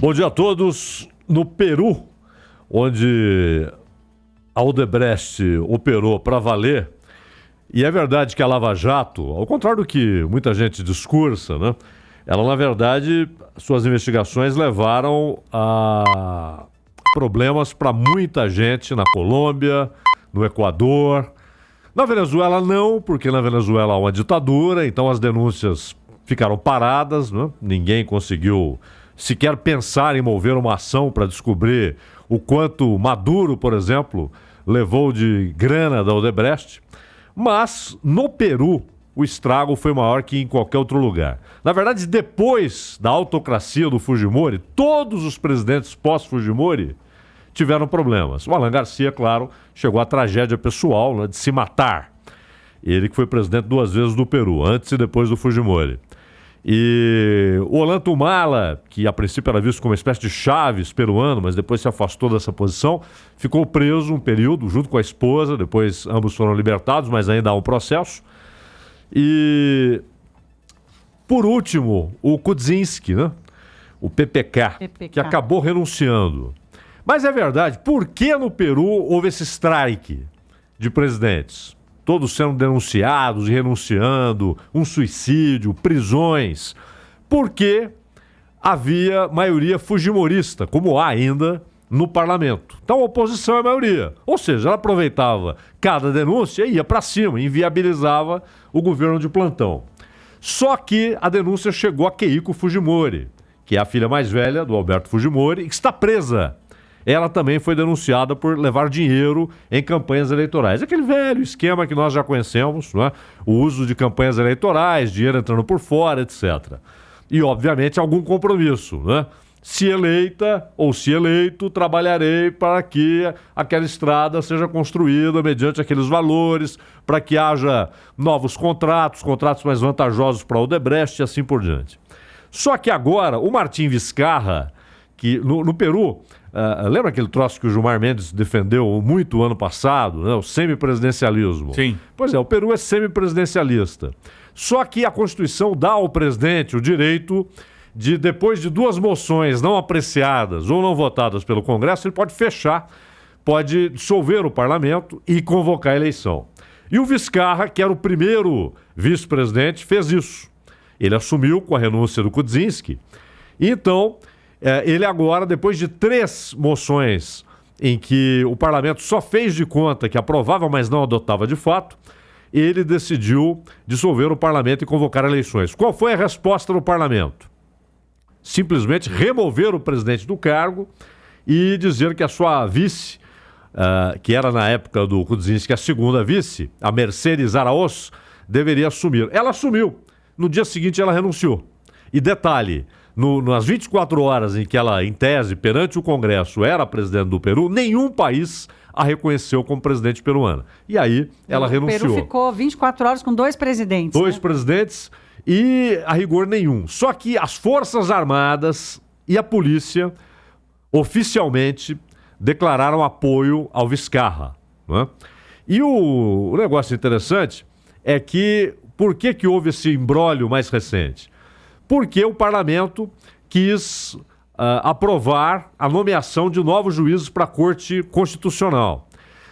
Bom dia a todos. No Peru, onde a Odebrecht operou para valer, e é verdade que a Lava Jato, ao contrário do que muita gente discursa, né? Ela, na verdade, suas investigações levaram a problemas para muita gente na Colômbia, no Equador. Na Venezuela não, porque na Venezuela há uma ditadura, então as denúncias ficaram paradas, né? Ninguém conseguiu sequer pensar em mover uma ação para descobrir o quanto Maduro, por exemplo, levou de grana da Odebrecht. Mas no Peru o estrago foi maior que em qualquer outro lugar. Na verdade, depois da autocracia do Fujimori, todos os presidentes pós-Fujimori tiveram problemas. O Alan Garcia, claro, chegou à tragédia pessoal, né, de se matar. Ele que foi presidente 2 vezes do Peru, antes e depois do Fujimori. E o Ollanta Humala, que a princípio era visto como uma espécie de Chaves peruano, mas depois se afastou dessa posição, ficou preso um período junto com a esposa, depois ambos foram libertados, mas ainda há um processo. E, por último, o Kuczynski, né? O PPK, que acabou renunciando. Mas é verdade, por que no Peru houve esse strike de presidentes? Todos sendo denunciados e renunciando, um suicídio, prisões. Porque havia maioria fujimorista, como há ainda no parlamento. Então a oposição é a maioria. Ou seja, ela aproveitava cada denúncia e ia para cima, inviabilizava o governo de plantão. Só que a denúncia chegou a Keiko Fujimori, que é a filha mais velha do Alberto Fujimori, e que está presa. Ela também foi denunciada por levar dinheiro em campanhas eleitorais. Aquele velho esquema que nós já conhecemos, não é? O uso de campanhas eleitorais, dinheiro entrando por fora, etc. E, obviamente, algum compromisso, né? Se eleita ou se eleito, trabalharei para que aquela estrada seja construída mediante aqueles valores, para que haja novos contratos mais vantajosos para a Odebrecht e assim por diante. Só que agora, o Martim Vizcarra, que no Peru... lembra aquele troço que o Gilmar Mendes defendeu muito ano passado, né? O semipresidencialismo? Sim. Pois é, o Peru é semipresidencialista. Só que a Constituição dá ao presidente o direito de, depois de 2 moções não apreciadas ou não votadas pelo Congresso, ele pode fechar, pode dissolver o parlamento e convocar a eleição. E o Vizcarra, que era o primeiro vice-presidente, fez isso. Ele assumiu com a renúncia do Kuczynski. E então... ele agora, depois de 3 moções em que o parlamento só fez de conta que aprovava, mas não adotava de fato, ele decidiu dissolver o parlamento e convocar eleições. Qual foi a resposta do parlamento? Simplesmente remover o presidente do cargo e dizer que a sua vice, que era na época do Kuczynski a segunda vice, a Mercedes Araúz, deveria assumir. Ela assumiu. No dia seguinte ela renunciou. E detalhe... nas 24 horas em que ela, em tese, perante o Congresso, era presidente do Peru, nenhum país a reconheceu como presidente peruana. E aí ela renunciou. O Peru ficou 24 horas com 2 presidentes. 2 presidentes e, a rigor, nenhum. Só que as Forças Armadas e a polícia, oficialmente, declararam apoio ao Vizcarra, né? E o negócio interessante é que, por que houve esse imbróglio mais recente? Porque o parlamento quis aprovar a nomeação de novos juízes para a Corte Constitucional.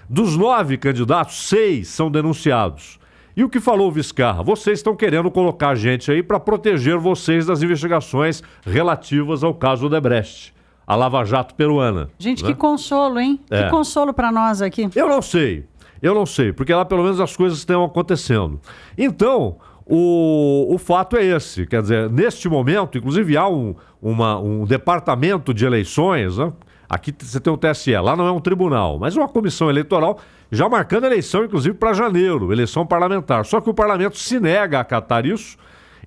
Dos 9 candidatos, 6 são denunciados. E o que falou o Vizcarra? Vocês estão querendo colocar gente aí para proteger vocês das investigações relativas ao caso Odebrecht, a Lava Jato peruana. Gente, né? Que consolo, hein? É. Que consolo para nós aqui. Eu não sei, porque lá pelo menos as coisas estão acontecendo. Então... O fato é esse, quer dizer, neste momento, inclusive há um departamento de eleições, né? Aqui você tem o TSE, lá não é um tribunal, mas uma comissão eleitoral já marcando a eleição, inclusive para janeiro, eleição parlamentar. Só que o parlamento se nega a acatar isso,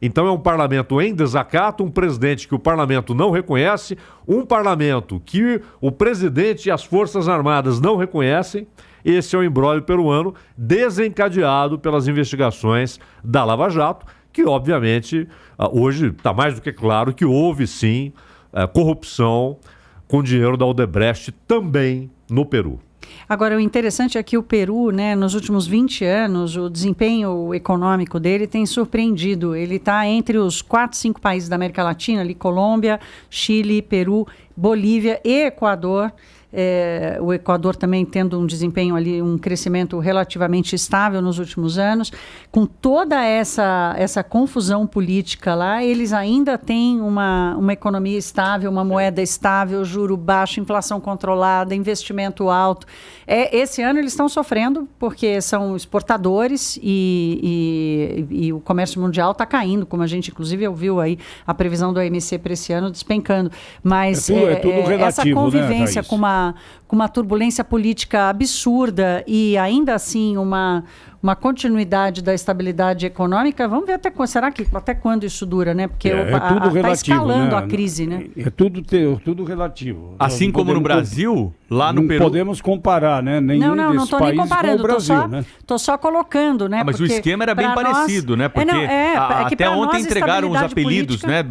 então é um parlamento em desacato, um presidente que o parlamento não reconhece, um parlamento que o presidente e as Forças Armadas não reconhecem. Esse é o imbróglio peruano desencadeado pelas investigações da Lava Jato, que obviamente hoje está mais do que claro que houve sim corrupção com dinheiro da Odebrecht também no Peru. Agora, o interessante é que o Peru, né, nos últimos 20 anos, o desempenho econômico dele tem surpreendido. Ele está entre os 4, 5 países da América Latina, ali Colômbia, Chile, Peru, Bolívia e Equador. O Equador também tendo um desempenho ali, um crescimento relativamente estável nos últimos anos. Com toda essa confusão política lá, eles ainda têm uma economia estável, uma moeda estável, juro baixo, inflação controlada, investimento alto. Esse ano eles estão sofrendo porque são exportadores e o comércio mundial está caindo, como a gente inclusive ouviu aí a previsão do OMC para esse ano despencando. Mas tudo relativo, essa convivência né, com uma turbulência política absurda e ainda assim uma continuidade da estabilidade econômica, vamos ver até quando isso dura, né? Porque tudo relativo, está escalando, né? A crise, né? É tudo relativo. Assim como no Brasil, lá no Peru... Não podemos comparar, né? Nenhum Não desses estou nem países comparando, com o Brasil, né? Tô só colocando, né? mas o Porque esquema era bem pra nós- parecido, né? Porque que até pra ontem nós, entregaram os estabilidade apelidos, política- né,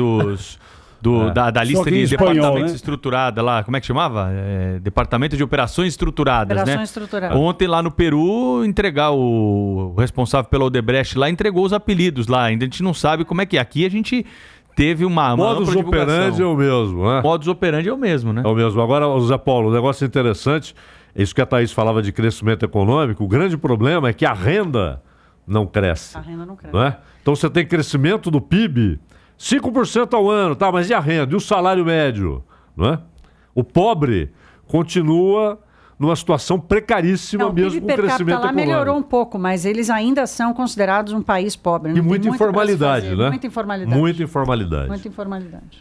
da lista que em de espanhol, departamento né? estruturada lá, como é que chamava? Departamento de Operações Estruturadas, né? Operações estruturadas. Ontem lá no Peru, entregar o responsável pela Odebrecht lá, entregou os apelidos lá. Ainda a gente não sabe como é que é. Aqui a gente teve uma Modus ampla operandi é divulgação. o mesmo, né? Modus operandi é o mesmo, né? É o mesmo. Agora, Zé Paulo, um negócio interessante, isso que a Thaís falava de crescimento econômico, o grande problema é que a renda não cresce. A renda não cresce. Não é? Então você tem crescimento do PIB 5% ao ano, tá? Mas e a renda? E o salário médio? Não é? O pobre continua numa situação precaríssima Não, o mesmo PIB com per capita crescimento lá econômico. melhorou um pouco, mas eles ainda são considerados um país pobre. E Não tem muita muito pra se informalidade, fazer, né? Muita informalidade. Muita informalidade. Muita informalidade.